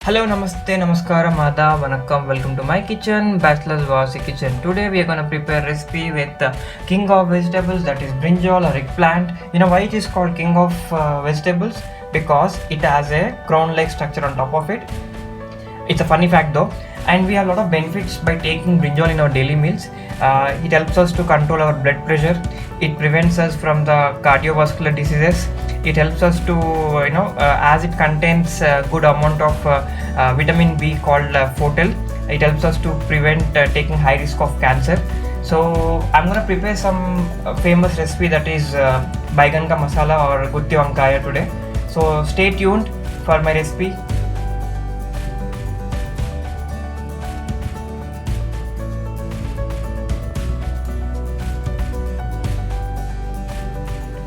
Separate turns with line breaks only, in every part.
Hello, namaste, namaskaram, adab, vanakkam. Welcome to my kitchen, Bachelor's Vasi Kitchen. Today we are gonna prepare a recipe with the king of vegetables, that is brinjal or eggplant. You know why it is called king of vegetables? Because it has a crown-like structure on top of it. It's a funny fact though, and we have a lot of benefits by taking brinjal in our daily meals. It helps us to control our blood pressure. It prevents us from the cardiovascular diseases. It helps us to as it contains a good amount of vitamin B called fotel. It helps us to prevent taking high risk of cancer. So I'm gonna prepare some famous recipe, that is baigan ka masala or gutti vankaya today. So stay tuned for my recipe.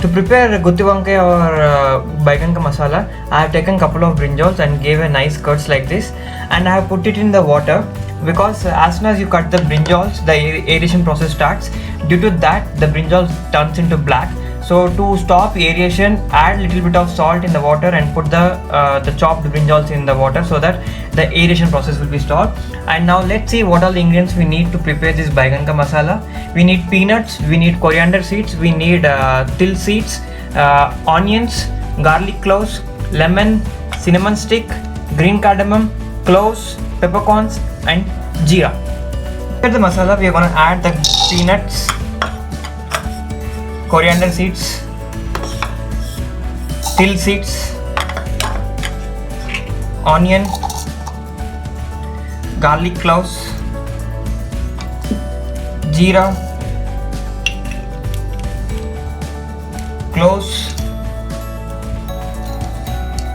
To prepare gutti vankaya or baigan ka masala, I have taken couple of brinjals and gave a nice cuts like this, and I have put it in the water because as soon as you cut the brinjals, the aeration process starts. Due to that, the brinjal turns into black. So to stop aeration, add little bit of salt in the water and put the chopped brinjals in the water so that the aeration process will be stopped. And now let's see what all the ingredients we need to prepare this baigan ka masala. We need peanuts, we need coriander seeds, we need till seeds, onions, garlic cloves, lemon, cinnamon stick, green cardamom, cloves, peppercorns and jeera. For the masala, we are going to add the peanuts, coriander seeds, till seeds, onion, garlic cloves, jeera, cloves,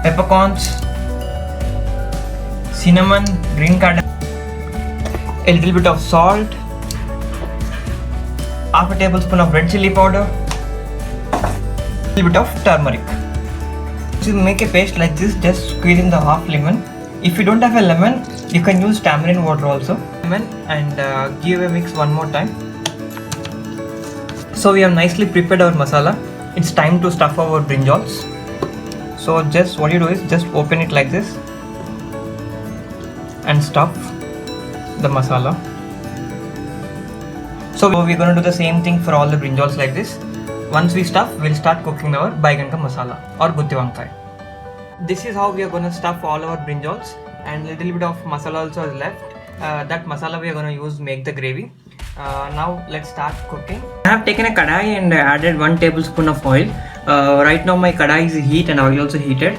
peppercorns, cinnamon, green cardamom, a little bit of salt, half a tablespoon of red chili powder, a little bit of turmeric. To make a paste like this, just squeeze in the half lemon. If you don't have a lemon, you can use tamarind water also. Lemon, and give a mix one more time. So we have nicely prepared our masala. It's time to stuff our brinjals. So just what you do is just open it like this and stuff the masala. So we're going to do the same thing for all the brinjals like this. Once we stuff, we'll start cooking our baigan ka masala or gutti vankaya. This is how we are going to stuff all our brinjals, and a little bit of masala also is left. That masala we are going to use make the gravy. Now let's start cooking. I have taken a kadai and added 1 tablespoon of oil. Right now my kadai is heat and oil also heated.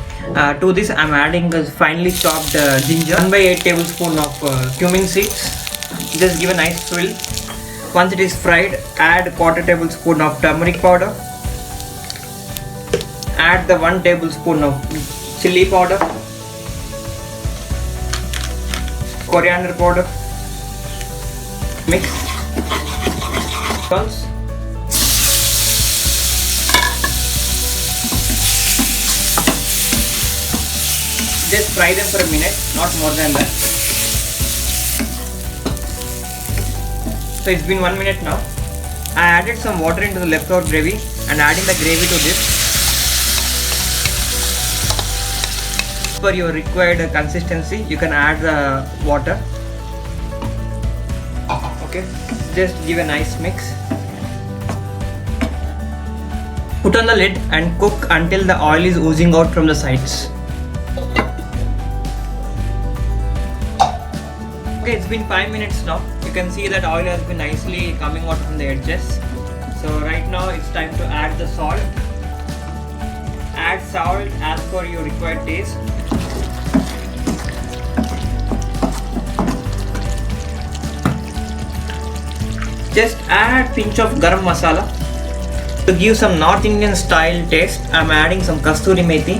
To this I am adding the finely chopped ginger, 1/8 tablespoon of cumin seeds. Just give a nice swirl. Once it is fried, add 1/4 tablespoon of turmeric powder. Add the 1 tablespoon of chili powder, coriander powder. Mix. Just fry them for a minute, not more than that. So it's been 1 minute now. I added some water into the leftover gravy and adding the gravy to this. For your required consistency, you can add the water. Okay, just give a nice mix. Put on the lid and cook until the oil is oozing out from the sides. Okay, it's been 5 minutes now. You can see that oil has been nicely coming out from the edges. So right now it's time to add the salt. Add salt as per your required taste. Just add pinch of garam masala. To give some North Indian style taste, I am adding some kasturi methi.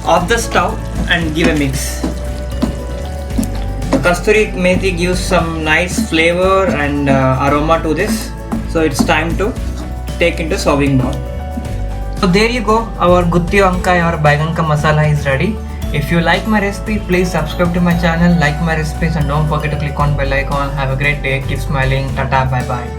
Off the stove and give a mix. Kasturi methi gives some nice flavor and aroma to this. So it's time to take into serving bowl. So there you go, our gutti vankaya or baigan ka masala is ready. If you like my recipe, please subscribe to my channel, like my recipes, and don't forget to click on bell icon. Have a great day, keep smiling, tata, bye bye.